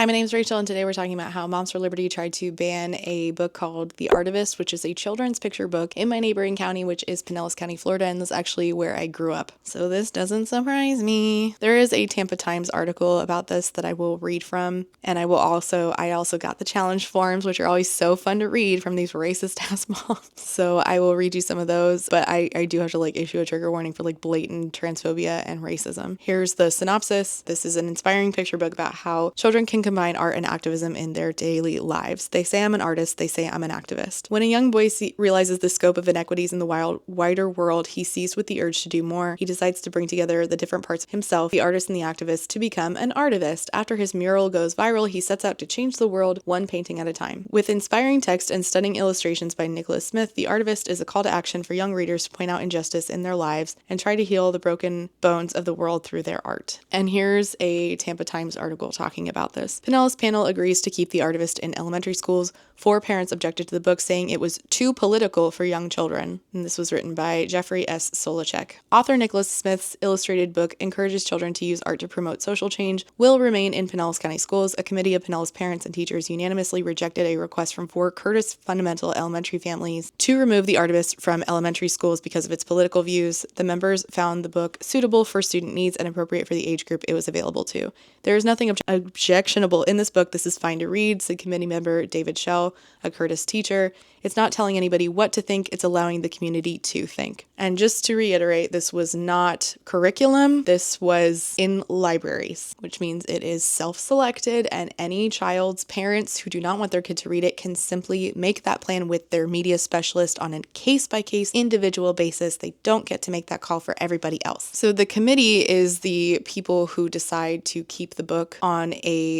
Hi, my name is Rachel, and today we're talking about how Moms for Liberty tried to ban a book called The Artivist, which is a children's picture book in my neighboring county, which is Pinellas County, Florida, and that's actually where I grew up. So this doesn't surprise me. There is a Tampa Times article about this that I will read from, and I also got the challenge forms, which are always so fun to read from these racist-ass moms. So I will read you some of those, but I do have to issue a trigger warning for blatant transphobia and racism. Here's the synopsis. This is an inspiring picture book about how children can combine art and activism in their daily lives. They say I'm an artist, they say I'm an activist. When a young boy realizes the scope of inequities in the wider world, he seized with the urge to do more. He decides to bring together the different parts of himself, the artist and the activist, to become an artivist. After his mural goes viral, he sets out to change the world one painting at a time. With inspiring text and stunning illustrations by Nicholas Smith, The Artivist is a call to action for young readers to point out injustice in their lives and try to heal the broken bones of the world through their art. And here's a Tampa Times article talking about this. Pinellas panel agrees to keep The Artivist in elementary schools. 4 parents objected to the book, saying it was too political for young children. And this was written by Jeffrey S. Solacek. Author Nicholas Smith's illustrated book encourages children to use art to promote social change, will remain in Pinellas County schools. A committee of Pinellas parents and teachers unanimously rejected a request from 4 Curtis Fundamental elementary families to remove The Artivist from elementary schools because of its political views. The members found the book suitable for student needs and appropriate for the age group it was available to. There is nothing objectionable in this book. This is fine to read, said committee member David Schell, a Curtis teacher. It's not telling anybody what to think, it's allowing the community to think. And just to reiterate, this was not curriculum, this was in libraries, which means it is self-selected, and any child's parents who do not want their kid to read it can simply make that plan with their media specialist on a case-by-case individual basis. They don't get to make that call for everybody else. So the committee is the people who decide to keep the book on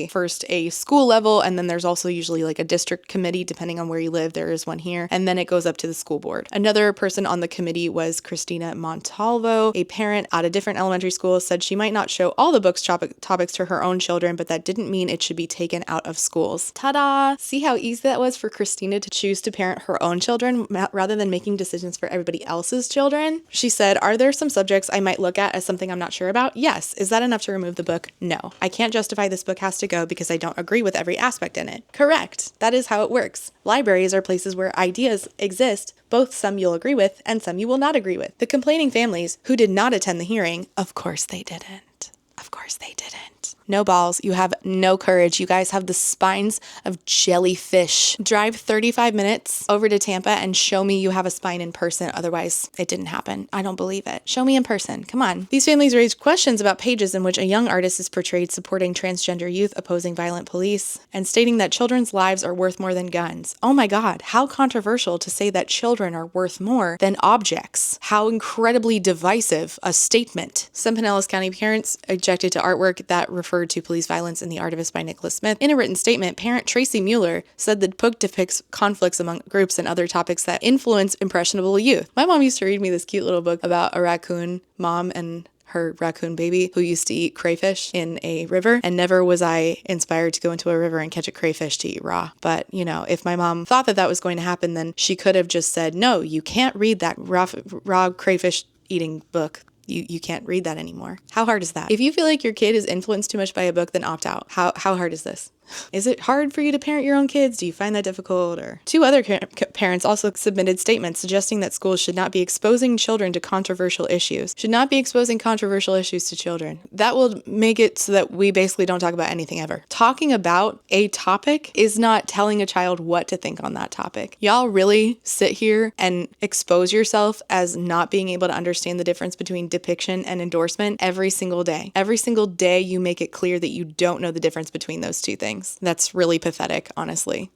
first a school level, and then there's also usually a district committee, depending on where you live. There is one here, and then it goes up to the school board. Another person on the committee was Christina Montalvo. A parent at a different elementary school said she might not show all the book's topics to her own children, but that didn't mean it should be taken out of schools. Ta-da! See how easy that was for Christina to choose to parent her own children rather than making decisions for everybody else's children? She said, are there some subjects I might look at as something I'm not sure about? Yes. Is that enough to remove the book? No. I can't justify this book has to go because I don't agree with every aspect in it. Correct. That is how it works. Libraries are places where ideas exist, both some you'll agree with and some you will not agree with. The complaining families who did not attend the hearing, of course they didn't. Of course they didn't. No balls. You have no courage. You guys have the spines of jellyfish. Drive 35 minutes over to Tampa and show me you have a spine in person. Otherwise, it didn't happen. I don't believe it. Show me in person. Come on. These families raised questions about pages in which a young artist is portrayed supporting transgender youth, opposing violent police, and stating that children's lives are worth more than guns. Oh my God. How controversial to say that children are worth more than objects. How incredibly divisive a statement. Some Pinellas County parents objected to artwork that referred to police violence in The Artivist by Nicholas Smith. In a written statement, parent Tracy Mueller said the book depicts conflicts among groups and other topics that influence impressionable youth. My mom used to read me this cute little book about a raccoon mom and her raccoon baby who used to eat crayfish in a river, and never was I inspired to go into a river and catch a crayfish to eat raw. But, if my mom thought that was going to happen, then she could have just said, no, you can't read that raw crayfish eating book. You can't read that anymore. How hard is that? If you feel like your kid is influenced too much by a book, then opt out. How hard is this? Is it hard for you to parent your own kids? Do you find that difficult? Or 2 other parents also submitted statements suggesting that schools should not be exposing children to controversial issues. Should not be exposing controversial issues to children. That will make it so that we basically don't talk about anything ever. Talking about a topic is not telling a child what to think on that topic. Y'all really sit here and expose yourself as not being able to understand the difference between depiction and endorsement every single day. Every single day you make it clear that you don't know the difference between those two things. That's really pathetic, honestly.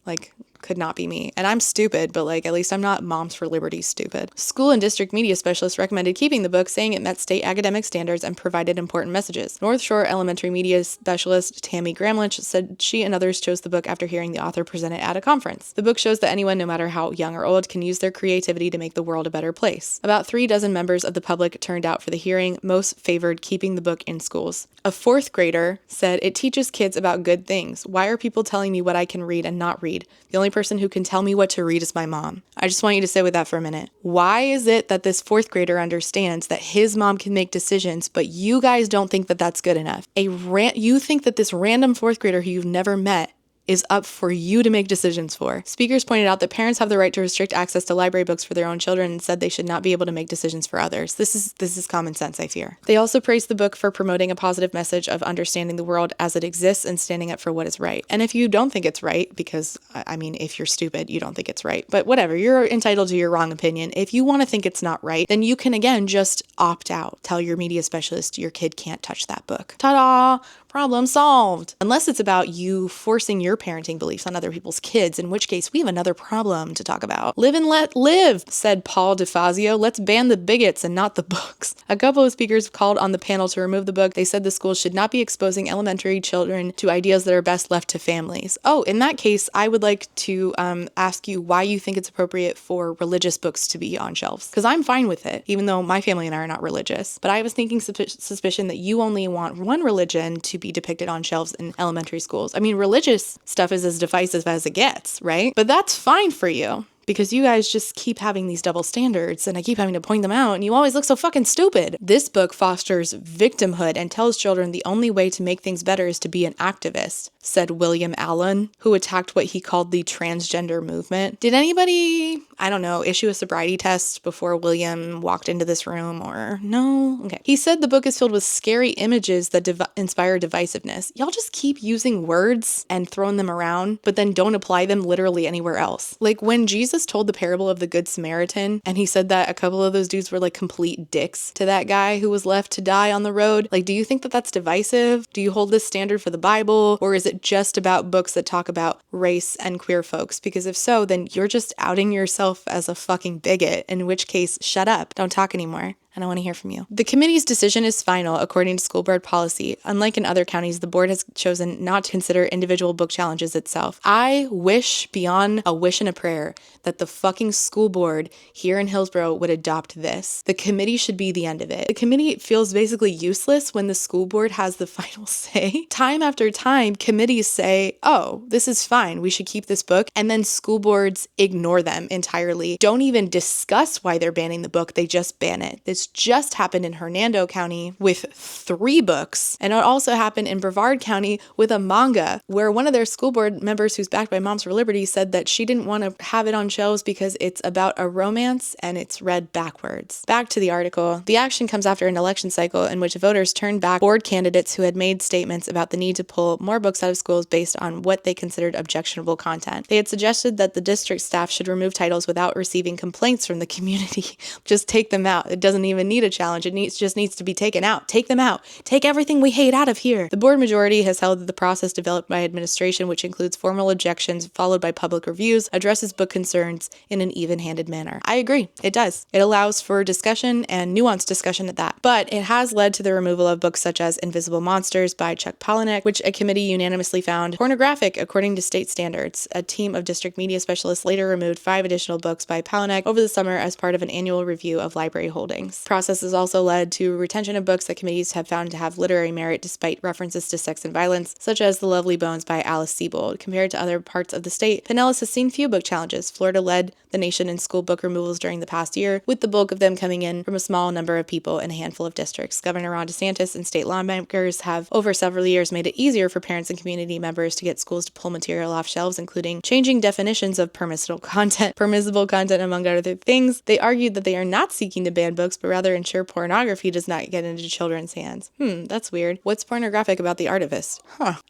Could not be me. And I'm stupid, but at least I'm not Moms for Liberty stupid. School and district media specialists recommended keeping the book, saying it met state academic standards and provided important messages. North Shore Elementary media specialist Tammy Gramlich said she and others chose the book after hearing the author present it at a conference. The book shows that anyone, no matter how young or old, can use their creativity to make the world a better place. About 3 dozen members of the public turned out for the hearing. Most favored keeping the book in schools. A 4th grader said, it teaches kids about good things. Why are people telling me what I can read and not read? The only person who can tell me what to read is my mom. I just want you to sit with that for a minute. Why is it that this fourth grader understands that his mom can make decisions, but you guys don't think that that's good enough? You think that this random fourth grader who you've never met is up for you to make decisions for. Speakers pointed out that parents have the right to restrict access to library books for their own children and said they should not be able to make decisions for others. This is common sense, I fear. They also praised the book for promoting a positive message of understanding the world as it exists and standing up for what is right. And if you don't think it's right, because, I mean, if you're stupid, you don't think it's right, but whatever, you're entitled to your wrong opinion. If you want to think it's not right, then you can, again, just opt out. Tell your media specialist your kid can't touch that book. Ta-da! Problem solved. Unless it's about you forcing your parenting beliefs on other people's kids, in which case we have another problem to talk about. Live and let live, said Paul DeFazio. Let's ban the bigots and not the books. A couple of speakers called on the panel to remove the book. They said the schools should not be exposing elementary children to ideas that are best left to families. Oh, in that case, I would like to ask you why you think it's appropriate for religious books to be on shelves. Because I'm fine with it, even though my family and I are not religious. But I was thinking suspicion that you only want one religion to be depicted on shelves in elementary schools. I mean, religious stuff is as divisive as it gets, right? But that's fine for you, because you guys just keep having these double standards and I keep having to point them out and you always look so fucking stupid. This book fosters victimhood and tells children the only way to make things better is to be an activist, said William Allen, who attacked what he called the transgender movement. Did anybody, I don't know, issue a sobriety test before William walked into this room or no? Okay. He said the book is filled with scary images that inspire divisiveness. Y'all just keep using words and throwing them around, but then don't apply them literally anywhere else. Like when Jesus told the parable of the Good Samaritan, and he said that a couple of those dudes were like complete dicks to that guy who was left to die on the road. Like, do you think that that's divisive? Do you hold this standard for the Bible? Or is it just about books that talk about race and queer folks? Because if so, then you're just outing yourself as a fucking bigot, in which case, shut up. Don't talk anymore. I don't want to hear from you. The committee's decision is final, according to school board policy. Unlike in other counties, the board has chosen not to consider individual book challenges itself. I wish beyond a wish and a prayer that the fucking school board here in Hillsborough would adopt this. The committee should be the end of it. The committee feels basically useless when the school board has the final say. Time after time, committees say, oh, this is fine, we should keep this book, and then school boards ignore them entirely. Don't even discuss why they're banning the book, they just ban it. This just happened in Hernando County with 3 books, and it also happened in Brevard County with a manga where one of their school board members who's backed by Moms for Liberty said that she didn't want to have it on shelves because it's about a romance and it's read backwards. Back to the article. The action comes after an election cycle in which voters turned back board candidates who had made statements about the need to pull more books out of schools based on what they considered objectionable content. They had suggested that the district staff should remove titles without receiving complaints from the community. Just take them out. It doesn't even need a challenge. It just needs to be taken out. Take them out. Take everything we hate out of here. The board majority has held that the process developed by administration, which includes formal objections followed by public reviews, addresses book concerns in an even-handed manner. I agree. It does. It allows for discussion and nuanced discussion at that. But it has led to the removal of books such as Invisible Monsters by Chuck Palahniuk, which a committee unanimously found pornographic according to state standards. A team of district media specialists later removed 5 additional books by Palahniuk over the summer as part of an annual review of library holdings. The process has also led to retention of books that committees have found to have literary merit despite references to sex and violence, such as The Lovely Bones by Alice Sebold. Compared to other parts of the state, Pinellas has seen few book challenges. Florida led the nation in school book removals during the past year, with the bulk of them coming in from a small number of people in a handful of districts. Governor Ron DeSantis and state lawmakers have over several years made it easier for parents and community members to get schools to pull material off shelves, including changing definitions of permissible content, among other things. They argued that they are not seeking to ban books, but rather ensure pornography does not get into children's hands. That's weird. What's pornographic about the Artivist?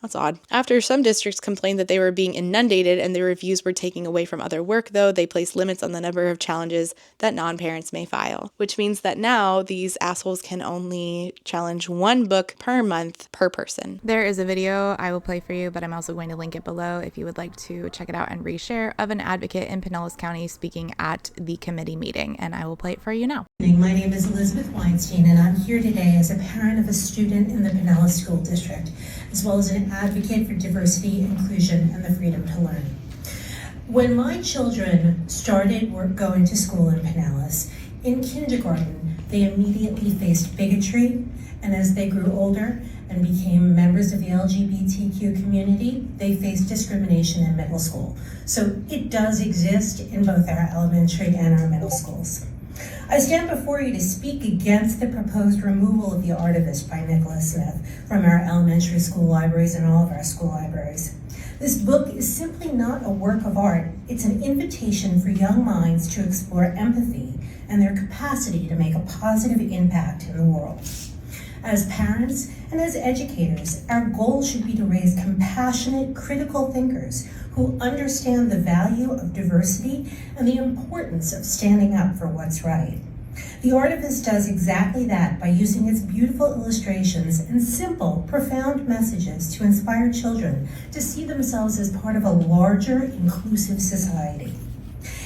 That's odd. After some districts complained that they were being inundated and their reviews were taking away from other work, though, they placed limits on the number of challenges that non-parents may file, which means that now these assholes can only challenge 1 book per month per person. There is a video I will play for you, but I'm also going to link it below if you would like to check it out and reshare, of an advocate in Pinellas County speaking at the committee meeting, and I will play it for you now. My name is Elizabeth Weinstein, and I'm here today as a parent of a student in the Pinellas School District, as well as an advocate for diversity, inclusion, and the freedom to learn. When my children started going to school in Pinellas, in kindergarten, they immediately faced bigotry, and as they grew older and became members of the LGBTQ community, they face discrimination in middle school. So it does exist in both our elementary and our middle schools. I stand before you to speak against the proposed removal of The Artivist by Nicholas Smith from our elementary school libraries and all of our school libraries. This book is simply not a work of art. It's an invitation for young minds to explore empathy and their capacity to make a positive impact in the world. As parents and as educators, our goal should be to raise compassionate, critical thinkers who understand the value of diversity and the importance of standing up for what's right. The Artivist does exactly that by using its beautiful illustrations and simple, profound messages to inspire children to see themselves as part of a larger, inclusive society.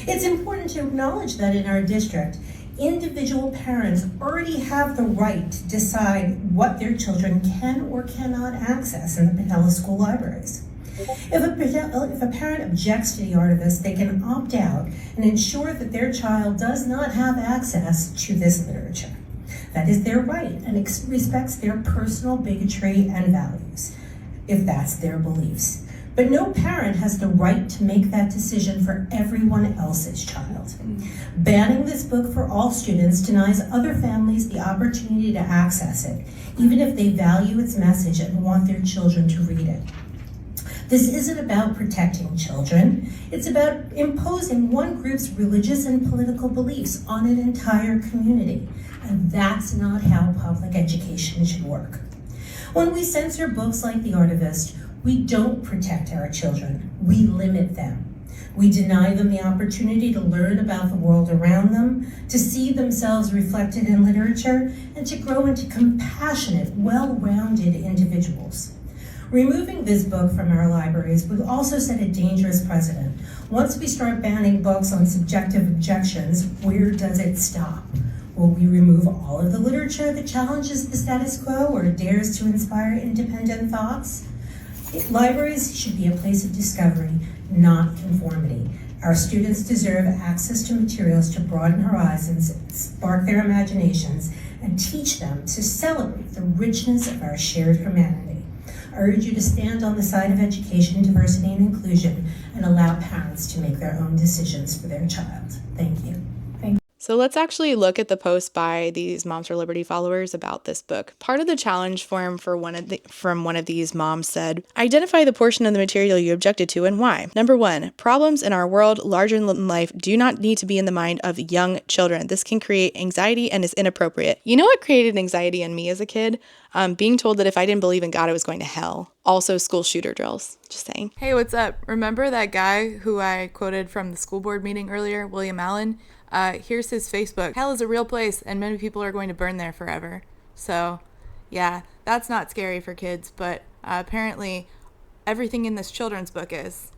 It's important to acknowledge that in our district, individual parents already have the right to decide what their children can or cannot access in the Pinellas School libraries. If a parent objects to The Artivist, they can opt out and ensure that their child does not have access to this literature. That is their right and respects their personal bigotry and values, if that's their beliefs. But no parent has the right to make that decision for everyone else's child. Banning this book for all students denies other families the opportunity to access it, even if they value its message and want their children to read it. This isn't about protecting children. It's about imposing one group's religious and political beliefs on an entire community. And that's not how public education should work. When we censor books like The Artivist, we don't protect our children. We limit them. We deny them the opportunity to learn about the world around them, to see themselves reflected in literature, and to grow into compassionate, well-rounded individuals. Removing this book from our libraries would also set a dangerous precedent. Once we start banning books on subjective objections, where does it stop? Will we remove all of the literature that challenges the status quo or dares to inspire independent thoughts? Libraries should be a place of discovery, not conformity. Our students deserve access to materials to broaden horizons, spark their imaginations, and teach them to celebrate the richness of our shared humanity. I urge you to stand on the side of education, diversity, and inclusion and allow parents to make their own decisions for their child. Thank you. So let's actually look at the post by these Moms for Liberty followers about this book. Part of the challenge form from one of these moms said, identify the portion of the material you objected to and why. Number 1, problems in our world larger than life do not need to be in the mind of young children. This can create anxiety and is inappropriate. You know what created anxiety in me as a kid? Being told that if I didn't believe in God, I was going to hell. Also, school shooter drills. Just saying. Hey, what's up? Remember that guy who I quoted from the school board meeting earlier, William Allen? Here's his Facebook. Hell is a real place, and many people are going to burn there forever. So, yeah, that's not scary for kids, but apparently everything in this children's book is.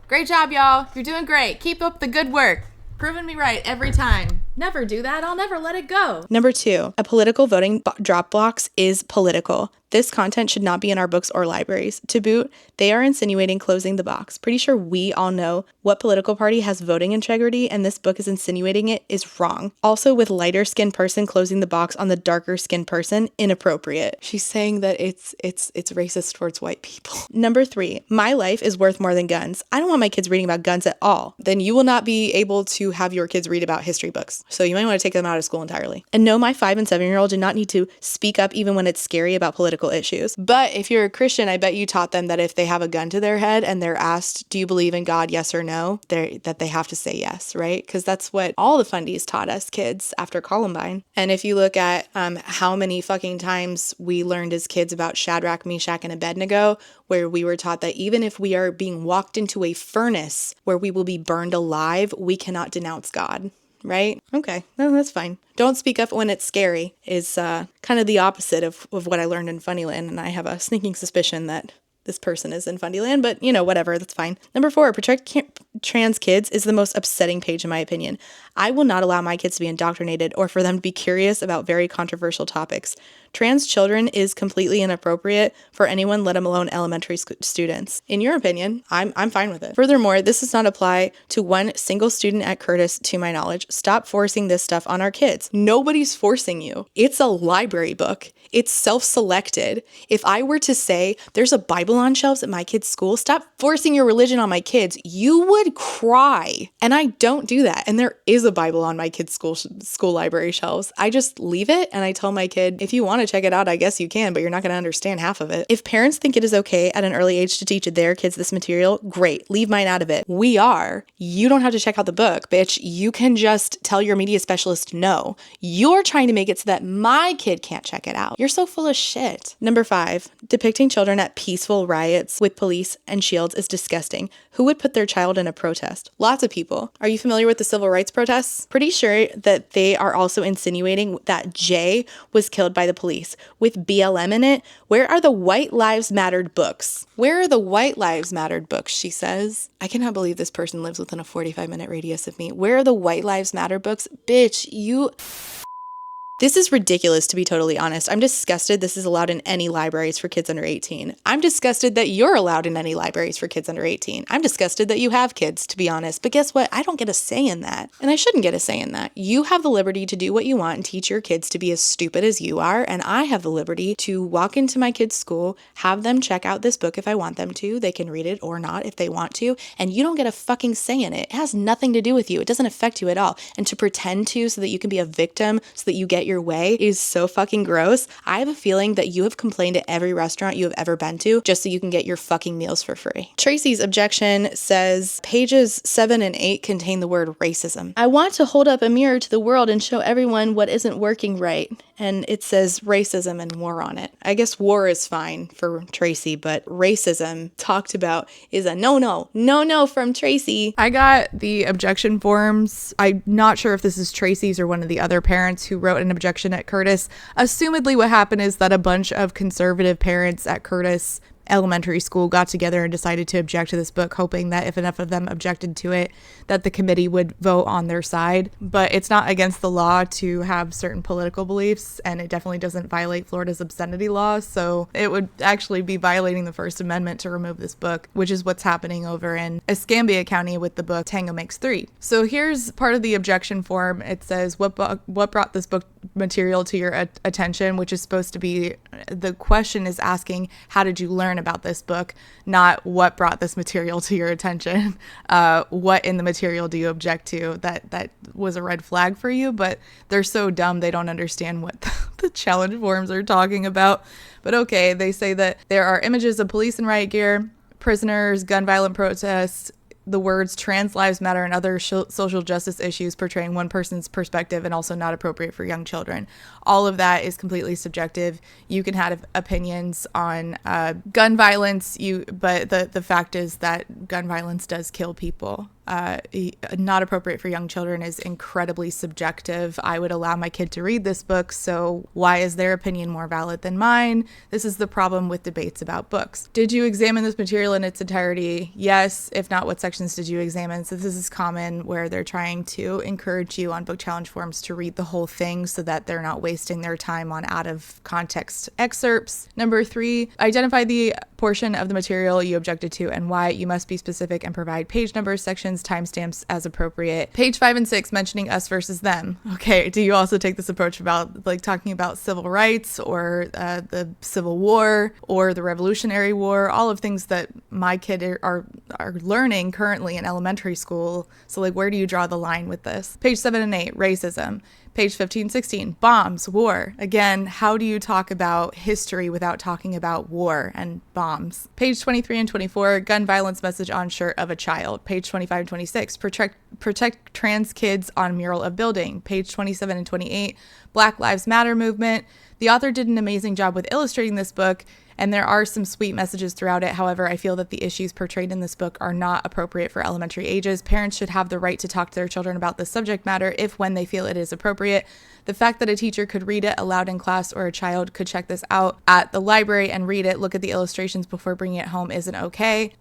Great job, y'all. You're doing great. Keep up the good work. Proving me right every time. Never do that. I'll never let it go. Number 2, a political voting drop box is political. This content should not be in our books or libraries. To boot, they are insinuating closing the box. Pretty sure we all know what political party has voting integrity, and this book is insinuating it is wrong. Also, with lighter skinned person closing the box on the darker skinned person, inappropriate. She's saying that it's racist towards white people. Number 3, my life is worth more than guns. I don't want my kids reading about guns at all. Then you will not be able to have your kids read about history books. So you might want to take them out of school entirely. And no, my 5 and 7-year-old do not need to speak up even when it's scary about political issues. But if you're a Christian, I bet you taught them that if they have a gun to their head and they're asked, do you believe in God, yes or no, that they have to say yes, right? Because that's what all the fundies taught us kids after Columbine. And if you look at how many fucking times we learned as kids about Shadrach, Meshach, and Abednego, where we were taught that even if we are being walked into a furnace where we will be burned alive, we cannot denounce God. Right? Okay, no, that's fine. Don't speak up when it's scary is kind of the opposite of what I learned in Funnyland, and I have a sneaking suspicion that This person is in Fundyland, but whatever, that's fine. Number 4, protect trans kids is the most upsetting page in my opinion. I will not allow my kids to be indoctrinated or for them to be curious about very controversial topics. Trans children is completely inappropriate for anyone, let alone elementary students. In your opinion, I'm fine with it. Furthermore, this does not apply to one single student at Curtis, to my knowledge. Stop forcing this stuff on our kids. Nobody's forcing you. It's a library book. It's self-selected. If I were to say there's a Bible on shelves at my kid's school, stop forcing your religion on my kids, you would cry. And I don't do that. And there is a Bible on my kid's school library shelves. I just leave it and I tell my kid, if you want to check it out, I guess you can, but you're not going to understand half of it. If parents think it is okay at an early age to teach their kids this material, great. Leave mine out of it. We are. You don't have to check out the book, bitch. You can just tell your media specialist no. You're trying to make it so that my kid can't check it out. You're so full of shit. Number 5, depicting children at peaceful riots with police and shields is disgusting. Who would put their child in a protest? Lots of people. Are you familiar with the civil rights protests? Pretty sure that they are also insinuating that Jay was killed by the police. With BLM in it, where are the White Lives Mattered books? Where are the White Lives Mattered books, she says. I cannot believe this person lives within a 45-minute radius of me. Where are the White Lives Matter books? Bitch, you... This is ridiculous, to be totally honest. I'm disgusted this is allowed in any libraries for kids under 18. I'm disgusted that you're allowed in any libraries for kids under 18. I'm disgusted that you have kids, to be honest. But guess what? I don't get a say in that. And I shouldn't get a say in that. You have the liberty to do what you want and teach your kids to be as stupid as you are. And I have the liberty to walk into my kids' school, have them check out this book if I want them to. They can read it or not if they want to. And you don't get a fucking say in it. It has nothing to do with you. It doesn't affect you at all. And to pretend to so that you can be a victim, so that you get your way, is so fucking gross. I have a feeling that you have complained at every restaurant you have ever been to just so you can get your fucking meals for free. Tracy's objection says pages 7 and 8 contain the word racism. I want to hold up a mirror to the world and show everyone what isn't working right. And it says racism and war on it. I guess war is fine for Tracy, but racism talked about is a no from Tracy. I got the objection forms. I'm not sure if this is Tracy's or one of the other parents who wrote an objection at Curtis. Assumedly what happened is that a bunch of conservative parents at Curtis elementary school got together and decided to object to this book, hoping that if enough of them objected to it, that the committee would vote on their side. But it's not against the law to have certain political beliefs, and it definitely doesn't violate Florida's obscenity law, so it would actually be violating the First Amendment to remove this book, which is what's happening over in Escambia County with the book Tango Makes Three. So here's part of the objection form. It says, what brought this book material to your attention, which is supposed to be, the question is asking, how did you learn about this book, not what brought this material to your attention. What in the material do you object to that was a red flag for you? But they're so dumb they don't understand what the challenge forms are talking about. But okay, they say that there are images of police in riot gear, prisoners, gun violent protests, the words trans lives matter and other social justice issues portraying one person's perspective and also not appropriate for young children. All of that is completely subjective. You can have opinions on gun violence, but the fact is that gun violence does kill people. Not appropriate for young children is incredibly subjective. I would allow my kid to read this book, so why is their opinion more valid than mine? This is the problem with debates about books. Did you examine this material in its entirety? Yes. If not, what sections did you examine? So this is common where they're trying to encourage you on book challenge forums to read the whole thing so that they're not wasting their time on out of context excerpts. Number 3, identify the portion of the material you objected to and why. You must be specific and provide page numbers, sections, timestamps as appropriate. Page 5 and 6, mentioning us versus them. Okay, do you also take this approach about like talking about civil rights or the Civil War or the Revolutionary War, all of things that my kid are learning currently in elementary school. So like, where do you draw the line with this? Page 7 and 8, racism. Page 15, 16, bombs, war. Again, how do you talk about history without talking about war and bombs? Page 23 and 24, gun violence message on shirt of a child. Page 25 and 26, protect trans kids on mural of building. Page 27 and 28, Black Lives Matter movement. The author did an amazing job with illustrating this book and there are some sweet messages throughout it. However, I feel that the issues portrayed in this book are not appropriate for elementary ages. Parents should have the right to talk to their children about this subject matter if when they feel it is appropriate. The fact that a teacher could read it aloud in class or a child could check this out at the library and read it, look at the illustrations before bringing it home isn't okay.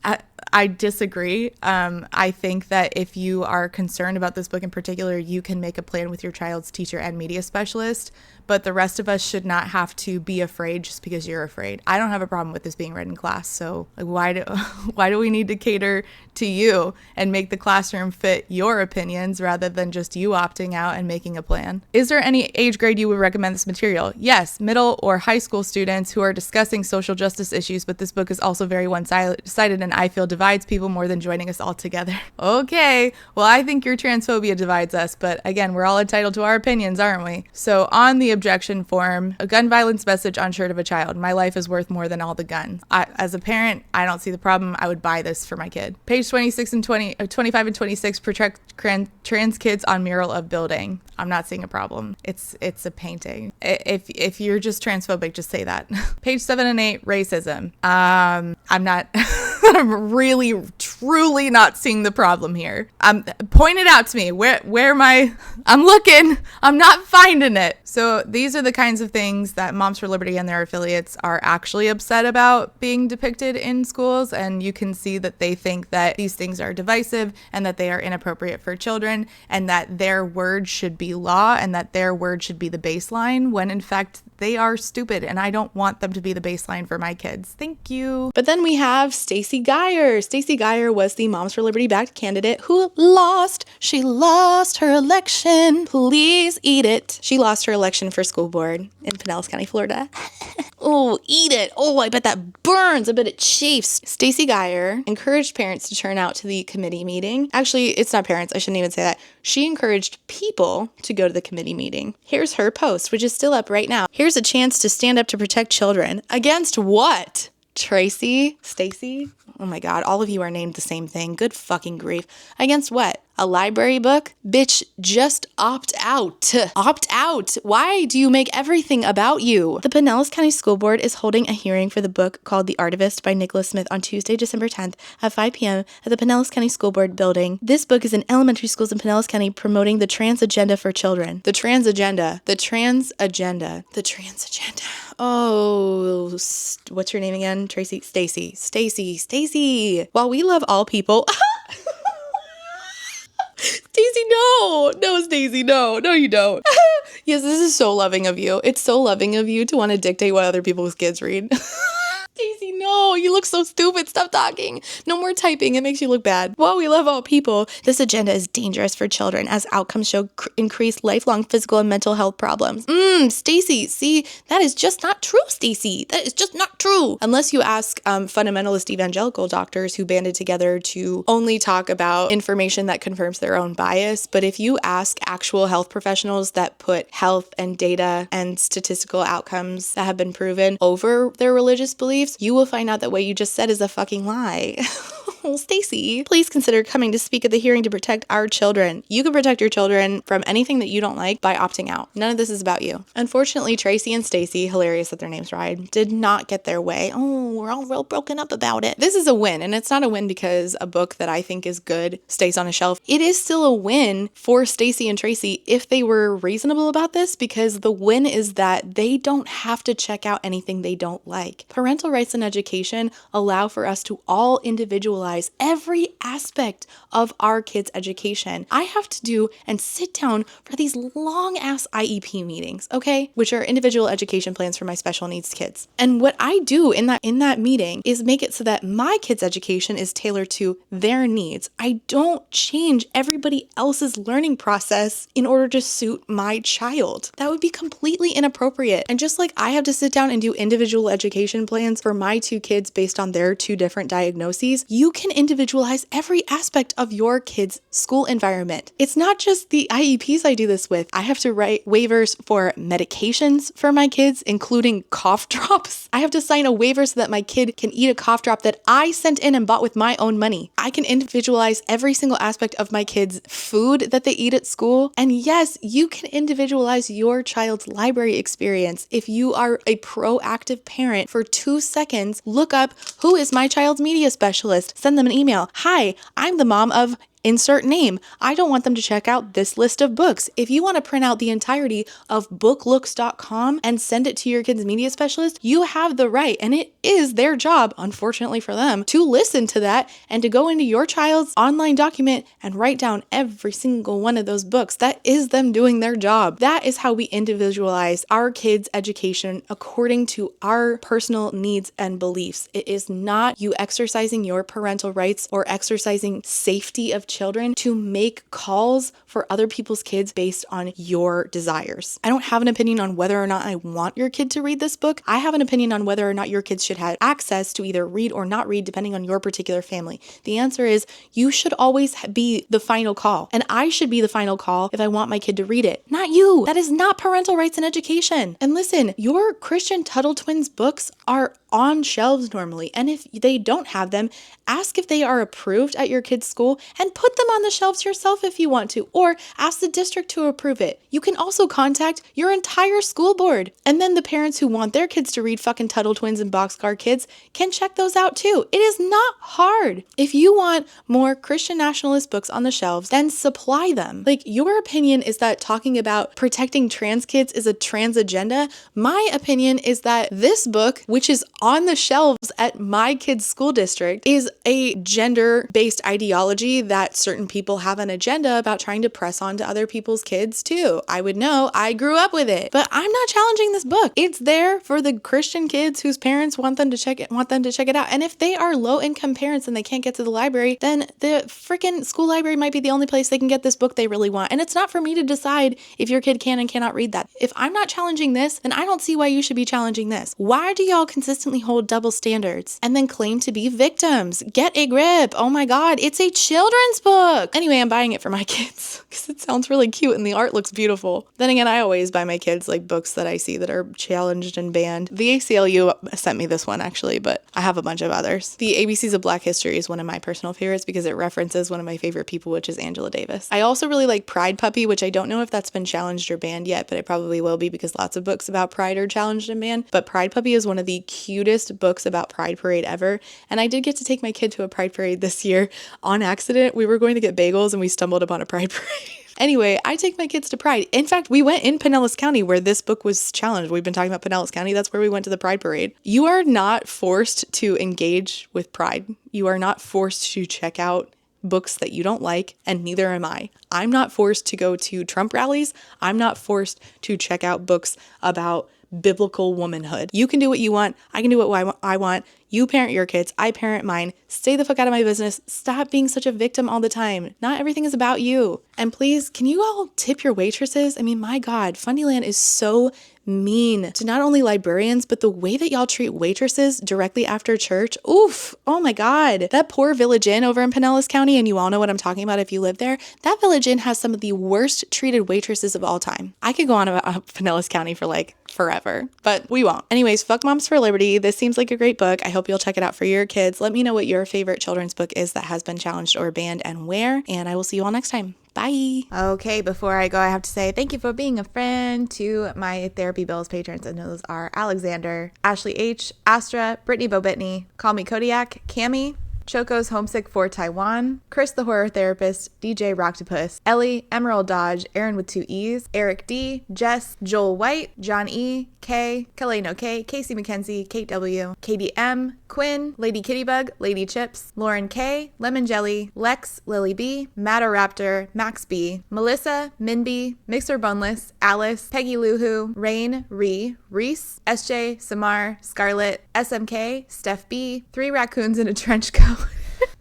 I disagree. I think that if you are concerned about this book in particular, you can make a plan with your child's teacher and media specialist, but the rest of us should not have to be afraid just because you're afraid. I don't have a problem with this being read in class, so why do we need to cater to you and make the classroom fit your opinions rather than just you opting out and making a plan? Is there any age grade you would recommend this material? Yes, middle or high school students who are discussing social justice issues, but this book is also very one-sided and I feel divides people more than joining us all together. Okay, well, I think your transphobia divides us, but again, we're all entitled to our opinions, aren't we? So on the objection form, a gun violence message on shirt of a child. My life is worth more than all the guns. As a parent, I don't see the problem. I would buy this for my kid. Page 25 and 26, protect trans kids on mural of building. I'm not seeing a problem. It's a painting. If you're just transphobic, just say that. Page 7 and 8, racism. I'm not, I'm really, truly not seeing the problem here. Point it out to me. Where am I? I'm looking. I'm not finding it. So these are the kinds of things that Moms for Liberty and their affiliates are actually upset about being depicted in schools. And you can see that they think that these things are divisive and that they are inappropriate for children and that their word should be law and that their word should be the baseline when in fact they are stupid and I don't want them to be the baseline for my kids. Thank you. But then we have Stacy Guy. Stacy Guy was the Moms for Liberty backed candidate who lost. She lost her election. Please eat it. She lost her election for school board in Pinellas County, Florida. Oh, eat it. Oh, I bet that burns. I bet it chafes. Stacy Guy encouraged parents to turn out to the committee meeting. Actually, it's not parents. I shouldn't even say that. She encouraged people to go to the committee meeting. Here's her post, which is still up right now. Here's a chance to stand up to protect children. Against what? Tracy? Stacy? Oh my God, all of you are named the same thing. Good fucking grief. Against what? A library book? Bitch, just opt out. Opt out. Why do you make everything about you? The Pinellas County School Board is holding a hearing for the book called The Artivist by Nicholas Smith on Tuesday, December 10th at 5 p.m. at the Pinellas County School Board building. This book is in elementary schools in Pinellas County promoting the trans agenda for children. The trans agenda. The trans agenda. The trans agenda. Oh, what's your name again? Tracy? Stacy. While we love all people... Stacy, no, Stacy, no, you don't. Yes, this is so loving of you. It's so loving of you to want to dictate what other people's kids read. Stacy, no, you look so stupid. Stop talking. No more typing. It makes you look bad. While we love all people, this agenda is dangerous for children as outcomes show increased lifelong physical and mental health problems. Stacy, see, that is just not true, Stacy. That is just not true. Unless you ask fundamentalist evangelical doctors who banded together to only talk about information that confirms their own bias. But if you ask actual health professionals that put health and data and statistical outcomes that have been proven over their religious beliefs, you will find out that what you just said is a fucking lie. Stacy, please consider coming to speak at the hearing to protect our children. You can protect your children from anything that you don't like by opting out. None of this is about you. Unfortunately, Tracy and Stacy, hilarious that their names rhyme, did not get their way. Oh, we're all real broken up about it. This is a win, and it's not a win because a book that I think is good stays on a shelf. It is still a win for Stacy and Tracy if they were reasonable about this, because the win is that they don't have to check out anything they don't like. Parental rights and education allow for us to all individualize every aspect of our kids' education. I have to do and sit down for these long ass IEP meetings, okay? Which are individual education plans for my special needs kids. And what I do in that meeting is make it so that my kids' education is tailored to their needs. I don't change everybody else's learning process in order to suit my child. That would be completely inappropriate. And just like I have to sit down and do individual education plans for my two kids based on their two different diagnoses, you can can individualize every aspect of your kid's school environment. It's not just the IEPs I do this with. I have to write waivers for medications for my kids, including cough drops. I have to sign a waiver so that my kid can eat a cough drop that I sent in and bought with my own money. I can individualize every single aspect of my kids' food that they eat at school. And yes, you can individualize your child's library experience. If you are a proactive parent, for 2 seconds, look up who is my child's media specialist. Send them an email. Hi, I'm the mom of insert name. I don't want them to check out this list of books. If you want to print out the entirety of booklooks.com and send it to your kid's media specialist, you have the right, and it is their job, unfortunately for them, to listen to that and to go into your child's online document and write down every single one of those books. That is them doing their job. That is how we individualize our kids' education according to our personal needs and beliefs. It is not you exercising your parental rights or exercising safety of children to make calls for other people's kids based on your desires. I don't have an opinion on whether or not I want your kid to read this book. I have an opinion on whether or not your kids should have access to either read or not read, depending on your particular family. The answer is you should always be the final call, and I should be the final call if I want my kid to read it, not you. That is not parental rights in education. And listen, your Christian Tuttle Twins books are on shelves normally, and if they don't have them, ask if they are approved at your kid's school and put them on the shelves yourself if you want to, or ask the district to approve it. You can also contact your entire school board, and then the parents who want their kids to read fucking Tuttle Twins and Boxcar Kids can check those out too. It is not hard. If you want more Christian nationalist books on the shelves, then supply them. Like, your opinion is that talking about protecting trans kids is a trans agenda. My opinion is that this book, which is on the shelves at my kid's school district, is a gender-based ideology that certain people have an agenda about trying to press onto other people's kids too. I would know. I grew up with it. But I'm not challenging this book. It's there for the Christian kids whose parents want them to check it out. And if they are low-income parents and they can't get to the library, then the freaking school library might be the only place they can get this book they really want. And it's not for me to decide if your kid can and cannot read that. If I'm not challenging this, then I don't see why you should be challenging this. Why do y'all consistently hold double standards and then claim to be victims? Get a grip. Oh my God, it's a children's book. Anyway, I'm buying it for my kids because it sounds really cute and the art looks beautiful. Then again, I always buy my kids like books that I see that are challenged and banned. The ACLU sent me this one actually, but I have a bunch of others. The ABCs of Black History is one of my personal favorites because it references one of my favorite people, which is Angela Davis. I also really like Pride Puppy, which I don't know if that's been challenged or banned yet, but it probably will be because lots of books about Pride are challenged and banned. But Pride Puppy is one of the cutest books about Pride Parade ever. And I did get to take my kid to a Pride Parade this year on accident. We were going to get bagels and we stumbled upon a Pride Parade. Anyway, I take my kids to Pride. In fact, we went in Pinellas County where this book was challenged. We've been talking about Pinellas County. That's where we went to the Pride Parade. You are not forced to engage with Pride. You are not forced to check out books that you don't like, and neither am I. I'm not forced to go to Trump rallies. I'm not forced to check out books about biblical womanhood. You can do what you want. I can do what I want. You parent your kids. I parent mine. Stay the fuck out of my business. Stop being such a victim all the time. Not everything is about you. And please, can you all tip your waitresses? I mean, my God, Fundyland is so mean to not only librarians, but the way that y'all treat waitresses directly after church. Oof. Oh my God. That poor Village Inn over in Pinellas County, and you all know what I'm talking about if you live there, that Village Inn has some of the worst treated waitresses of all time. I could go on about Pinellas County for like forever, but we won't. Anyways, fuck Moms for Liberty. This seems like a great book. I hope you'll check it out for your kids. Let me know what your favorite children's book is that has been challenged or banned and where, and I will see you all next time. Bye. Okay, before I go, I have to say thank you for being a friend to my Therapy Bills patrons, and those are Alexander, Ashley H, Astra, Brittany Bobitney, Call Me Kodiak, Cami, Choco's Homesick for Taiwan, Chris the Horror Therapist, DJ Rocktopus, Ellie, Emerald Dodge, Aaron with 2 E's, Eric D, Jess, Joel White, John E, K, Kaleno K, Casey McKenzie, Kate W, Katie M, Quinn, Lady Kittybug, Lady Chips, Lauren K, Lemon Jelly, Lex, Lily B, Matteraptor, Max B, Melissa, Minby, Mixer Bunless, Alice, Peggy Luhu, Rain, Reese, SJ, Samar, Scarlett, SMK, Steph B, 3 Raccoons in a Trench Coat,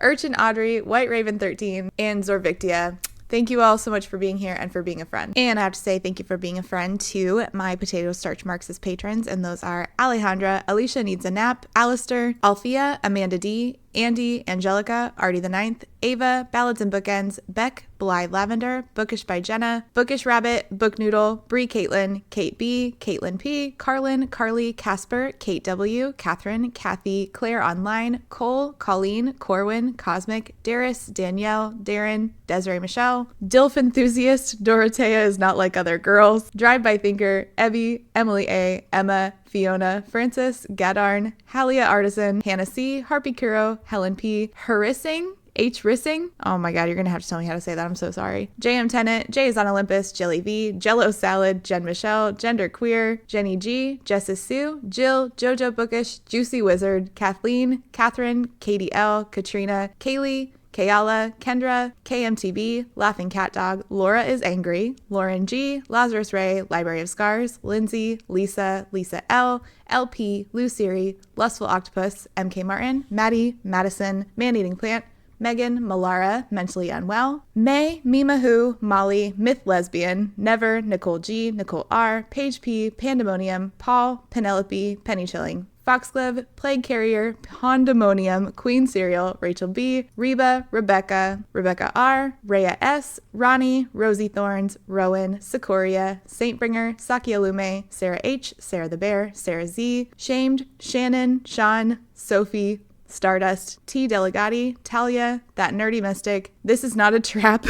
Urchin Audrey, White Raven 13, and Zorvictia. Thank you all so much for being here and for being a friend. And I have to say thank you for being a friend to my Potato Starch Marxist patrons, and those are Alejandra, Alicia Needs a Nap, Alistair, Althea, Amanda D, Andy, Angelica, Artie the Ninth, Ava, Ballads and Bookends, Beck, Bly Lavender, Bookish by Jenna, Bookish Rabbit, Book Noodle, Bree Caitlin, Kate B, Caitlin P, Carlin, Carly, Casper, Kate W, Catherine, Kathy, Claire Online, Cole, Colleen, Corwin, Cosmic, Darius, Danielle, Darren, Desiree Michelle, Dilf Enthusiast, Dorothea is not like other girls, Drive-By Thinker, Evie, Emily A, Emma, Fiona, Francis, Gadarn, Halia Artisan, Hannah C, Harpy Kuro, Helen P, Harissing, H. Rissing. Oh my God, you're going to have to tell me how to say that. I'm so sorry. JM Tennant, Jay is on Olympus, Jelly V, Jello Salad, Jen Michelle, Gender Queer, Jenny G, Jessis Sue, Jill, Jojo Bookish, Juicy Wizard, Kathleen, Catherine, Katie L, Katrina, Kaylee, Kayala, Kendra, KMTV, Laughing Cat Dog, Laura is Angry, Lauren G, Lazarus Ray, Library of Scars, Lindsay, Lisa, Lisa L, LP, Luciri, Lustful Octopus, MK Martin, Maddie, Madison, Man-Eating Plant, Megan, Malara, Mentally Unwell, May, Mima Who, Molly, Myth Lesbian, Never, Nicole G, Nicole R, Paige P, Pandemonium, Paul, Penelope, Penny Chilling, Foxglove, Plague Carrier, Pandemonium, Queen Cereal, Rachel B, Reba, Rebecca, Rebecca R, Rhea S, Ronnie, Rosie Thorns, Rowan, Sikoria, Saintbringer, Sakialume, Sarah H, Sarah the Bear, Sarah Z, Shamed, Shannon, Sean, Sophie, Stardust, T. Delegati, Talia, That Nerdy Mystic, This Is Not a Trap,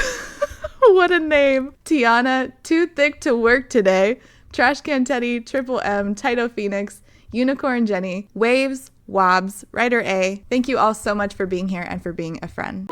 what a name, Tiana, Too Thick to Work Today, Trash Can Teddy, Triple M, Tito Phoenix, Unicorn Jenny, Waves, Wobbs, Writer A. Thank you all so much for being here and for being a friend.